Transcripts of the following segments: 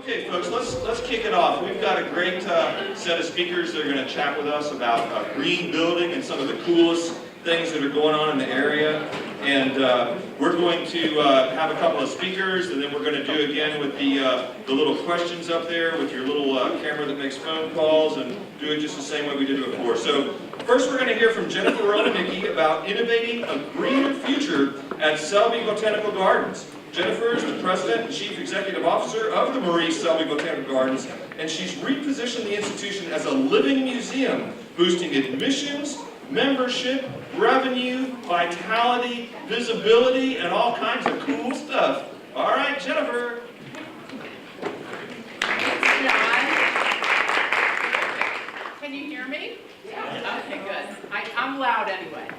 Okay, folks, let's kick it off. We've got a great set of speakers that are going to chat with us about green building and some of the coolest things that are going on in the area. And we're going to have a couple of speakers, and then we're going to do again with the little questions up there with your little camera that makes phone calls, and do it just the same way we did it before. So first we're going to hear from Jennifer Romanicki about innovating a greener future at Selby Botanical Gardens. Jennifer is the President and Chief Executive Officer of the Maurice Selby Botanical Gardens, and she's repositioned the institution as a living museum, boosting admissions, membership, revenue, vitality, visibility, and all kinds of cool stuff. All right, Jennifer. Thanks, John. Can you hear me? Yeah. Okay, good. I'm loud anyway.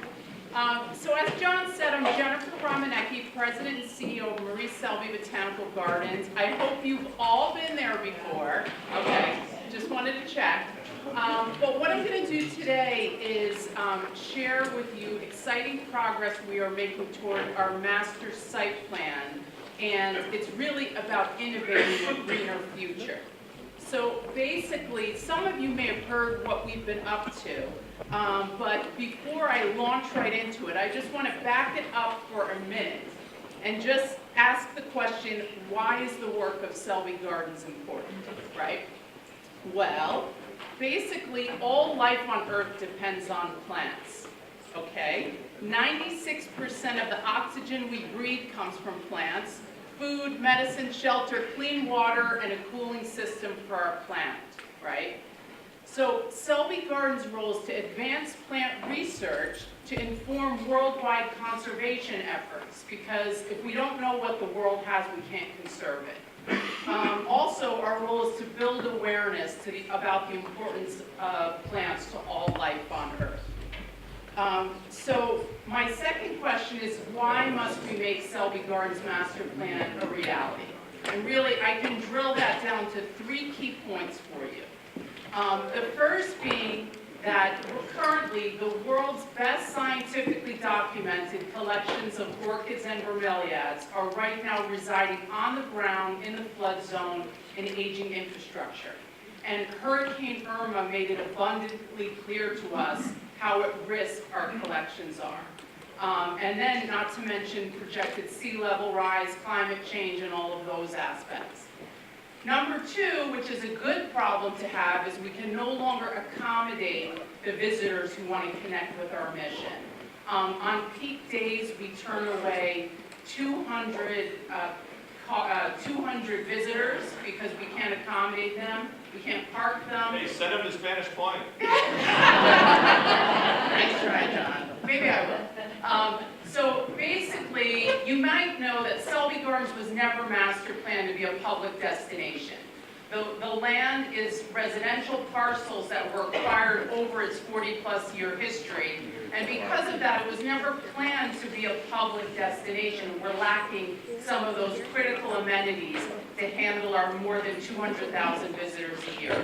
So as John said, I'm Jennifer Romanicki, President and CEO of Maurice Selby Botanical Gardens. I hope you've all been there before. Okay, just wanted to check. But what I'm going to do today is share with you exciting progress we are making toward our master site plan, and it's really about innovating a greener future. So basically, some of you may have heard what we've been up to, but before I launch right into it, I just want to back it up for a minute and just ask the question, why is the work of Selby Gardens important, right? Well, basically, all life on Earth depends on plants, okay? 96% of the oxygen we breathe comes from plants. Food, medicine, shelter, clean water, and a cooling system for our planet, right? So Selby Gardens' role is to advance plant research to inform worldwide conservation efforts, because if we don't know what the world has, we can't conserve it. Also, our role is to build awareness about the importance of plants to all life on Earth. So my second question is, why must we make Selby Gardens Master Plan a reality? And really, I can drill that down to 3 key points for you. The first being that currently the world's best scientifically documented collections of orchids and bromeliads are right now residing on the ground in the flood zone in aging infrastructure. And Hurricane Irma made it abundantly clear to us how at risk our collections are. And then, not to mention projected sea level rise, climate change, and all of those aspects. Number 2, which is a good problem to have, is we can no longer accommodate the visitors who want to connect with our mission. On peak days, we turn away 200 visitors because we can't accommodate them. We can't park them. Hey, send them to Spanish Point. Nice try, John. Maybe I will. So basically, you might know that Selby Gardens was never master planned to be a public destination. The land is residential parcels that were acquired over its 40-plus year history. And because of that, it was never planned to be a public destination. We're lacking some of those critical amenities to handle our more than 200,000 visitors a year.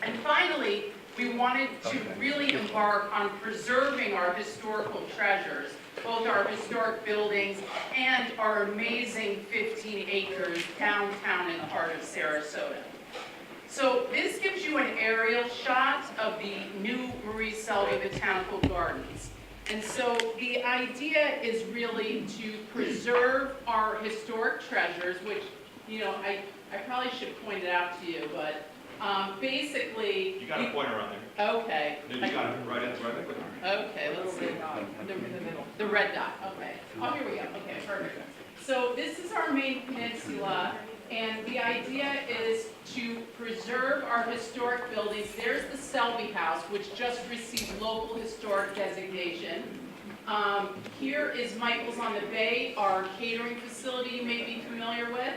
And finally, we wanted to really embark on preserving our historical treasures, both our historic buildings and our amazing 15 acres downtown in the heart of Sarasota. So this gives you an aerial shot of the new Maurice Selby Botanical Gardens. And so the idea is really to preserve our historic treasures, which, you know, I probably should point it out to you, but basically... You got a pointer on there. Okay. You got it right in front of it. Okay, let's see. The red dot, okay. Oh, here we go. Okay, perfect. So this is our main peninsula, and the idea is to preserve our historic buildings. There's the Selby House, which just received local historic designation. Here is Michael's on the Bay, our catering facility you may be familiar with.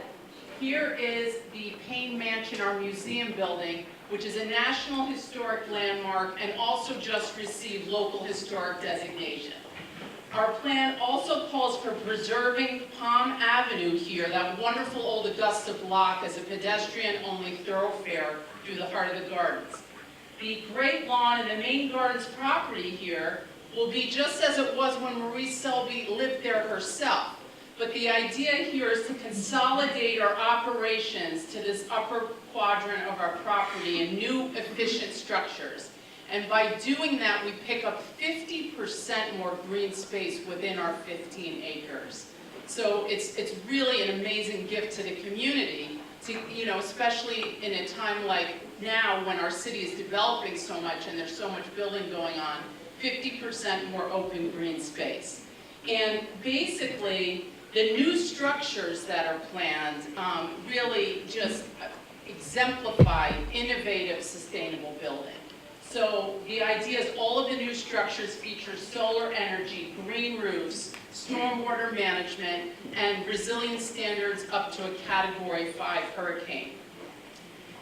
Here is the Payne Mansion, our museum building, which is a National Historic Landmark and also just received local historic designation. Our plan also calls for preserving Palm Avenue here, that wonderful old Augusta block, as a pedestrian-only thoroughfare through the heart of the gardens. The Great Lawn and the main gardens property here will be just as it was when Maurice Selby lived there herself. but the idea here is to consolidate our operations to this upper quadrant of our property in new efficient structures. And by doing that, we pick up 50% more green space within our 15 acres. So it's really an amazing gift to the community, especially in a time like now when our city is developing so much and there's so much building going on, 50% more open green space. And basically, the new structures that are planned really just exemplify innovative, sustainable building. So the idea is all of the new structures feature solar energy, green roofs, stormwater management, and resilience standards up to a Category 5 hurricane.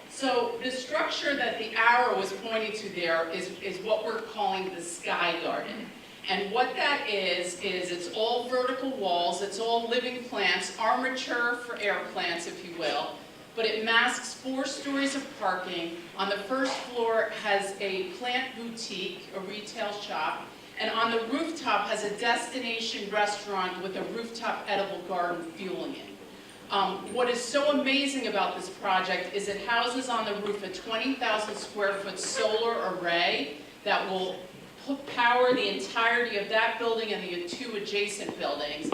So the structure that the arrow is pointing to there is what we're calling the Sky Garden. And what that is it's all vertical walls, it's all living plants, armature for air plants, if you will, but it masks 4 stories of parking. On the first floor has a plant boutique, a retail shop, and on the rooftop has a destination restaurant with a rooftop edible garden fueling it. What is so amazing about this project is it houses on the roof a 20,000 square foot solar array that will power the entirety of that building and the 2 adjacent buildings,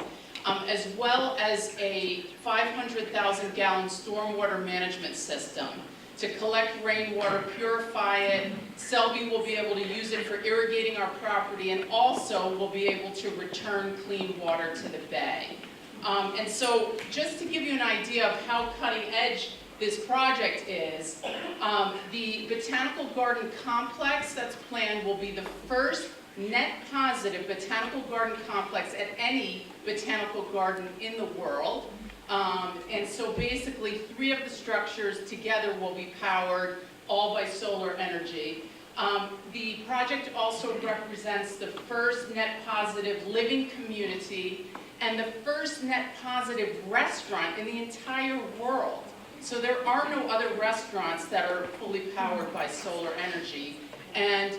as well as a 500,000 gallon stormwater management system to collect rainwater, purify it. Selby will be able to use it for irrigating our property, and also will be able to return clean water to the bay. And so just to give you an idea of how cutting edge this project is, the Botanical Garden Complex that's planned will be the first net positive botanical garden complex at any botanical garden in the world. And so basically 3 of the structures together will be powered all by solar energy. The project also represents the first net positive living community and the first net positive restaurant in the entire world. So there are no other restaurants that are fully powered by solar energy. And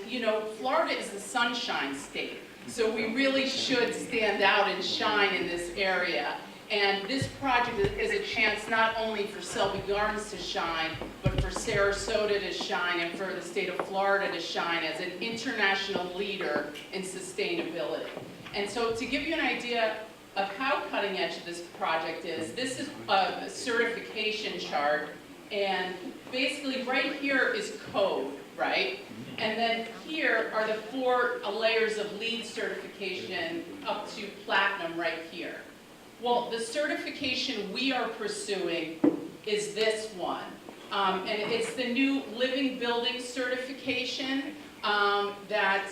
Florida is the sunshine state, so we really should stand out and shine in this area. And this project is a chance not only for Selby Gardens to shine, but for Sarasota to shine and for the state of Florida to shine as an international leader in sustainability. And so to give you an idea of how cutting edge this project is, this is a certification chart, and basically right here is code, right? And then here are the 4 layers of LEED certification up to platinum right here. Well, the certification we are pursuing is this one. And it's the new Living Building certification that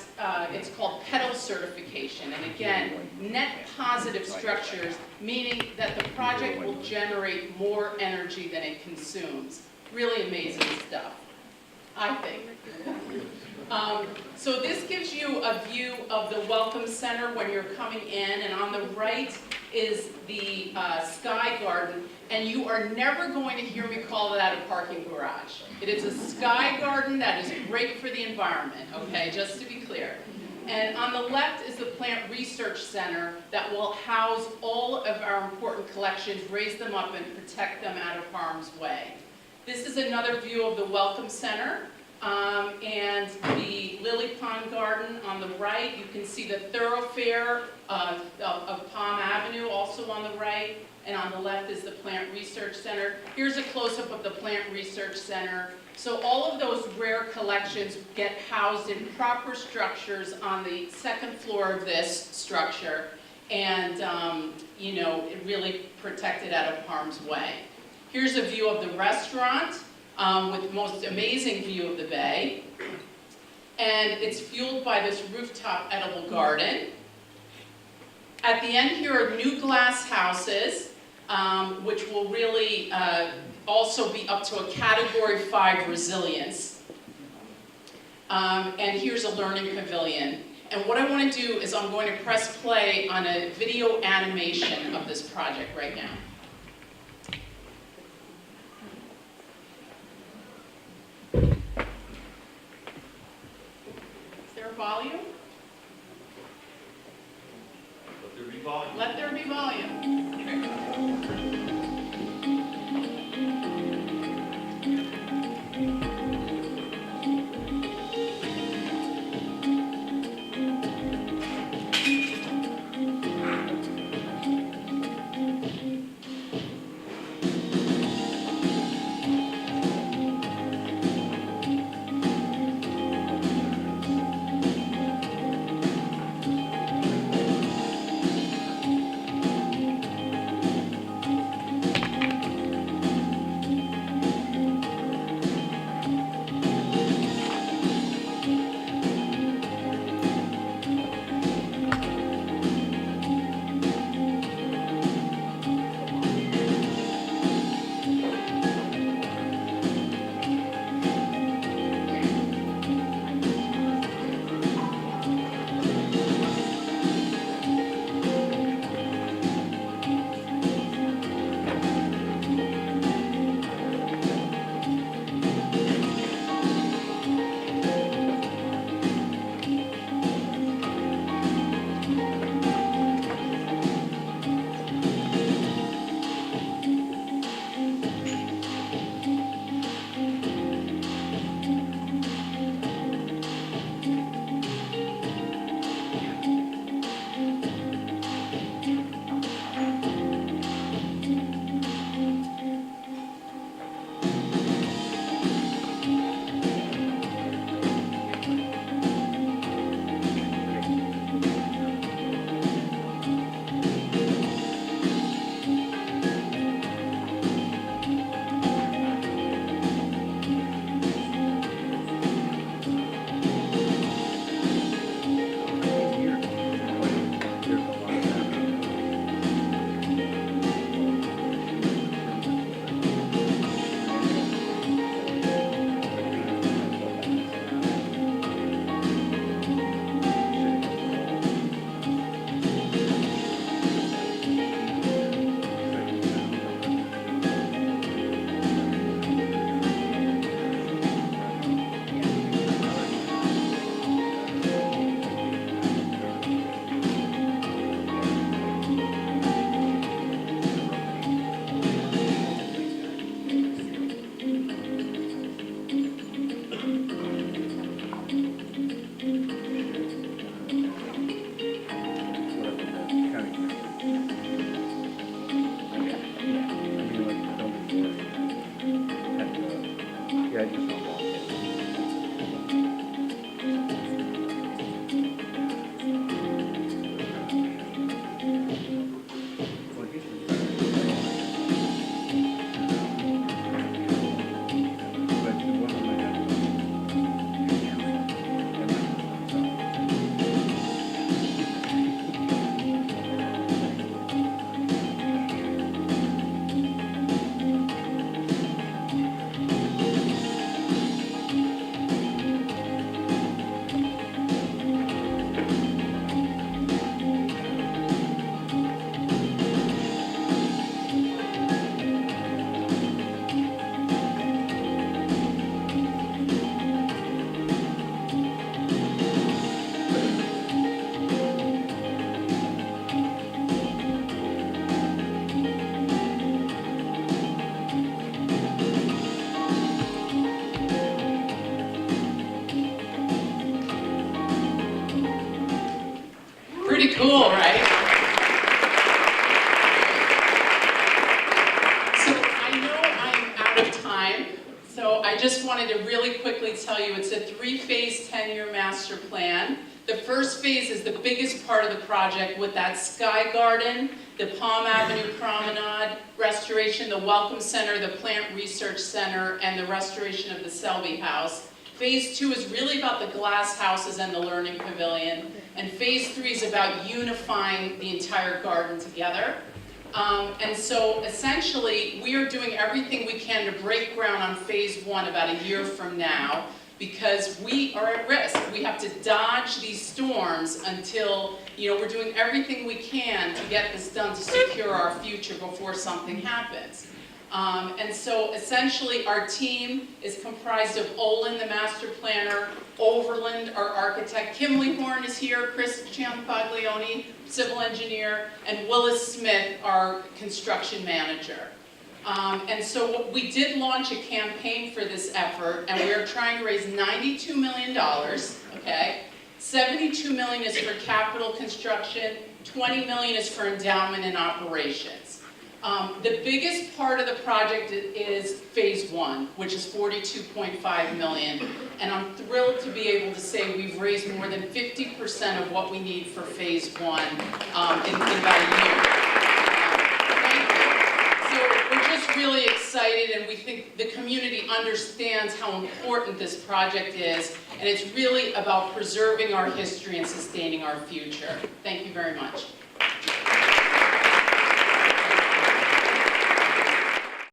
it's called PETAL certification. And again, net positive structures, meaning that the project will generate more energy than it consumes. Really amazing stuff, I think. So this gives you a view of the Welcome Center when you're coming in, and on the right is the Sky Garden, and you are never going to hear me call that a parking garage. It is a Sky Garden that is great for the environment, okay, just to be clear. And on the left is the Plant Research Center that will house all of our important collections, raise them up, and protect them out of harm's way. This is another view of the Welcome Center. And the Lily Pond Garden on the right. You can see the thoroughfare of Palm Avenue also on the right, and on the left is the Plant Research Center. Here's a close-up of the Plant Research Center. So all of those rare collections get housed in proper structures on the 2nd floor of this structure, and really protected out of harm's way. Here's a view of the restaurant. With the most amazing view of the bay. And it's fueled by this rooftop edible garden. At the end here are new glass houses, which will really also be up to a Category 5 resilience. And here's a learning pavilion. And what I want to do is I'm going to press play on a video animation of this project right now. Volume? Let there be volume. Let there be volume. got you some. Pretty cool, right? So I know I'm out of time, so I just wanted to really quickly tell you it's a 3-phase 10-year master plan. The first phase is the biggest part of the project with that Sky Garden, the Palm Avenue Promenade restoration, the Welcome Center, the Plant Research Center, and the restoration of the Selby House. Phase 2 is really about the glass houses and the Learning Pavilion. And Phase 3 is about unifying the entire garden together. And so essentially, we are doing everything we can to break ground on Phase 1 about a year from now, because we are at risk. We have to dodge these storms until, we're doing everything we can to get this done to secure our future before something happens. And so essentially our team is comprised of Olin, the master planner, Overland, our architect, Kimley Horn is here, Chris Ciampaglione, civil engineer, and Willis Smith, our construction manager. And so we did launch a campaign for this effort, and we are trying to raise $92 million, okay? $72 million is for capital construction, $20 million is for endowment and operations. The biggest part of the project is Phase 1, which is $42.5 million. And I'm thrilled to be able to say we've raised more than 50% of what we need for Phase 1 in about a year. Thank you. So we're just really excited, and we think the community understands how important this project is, and it's really about preserving our history and sustaining our future. Thank you very much.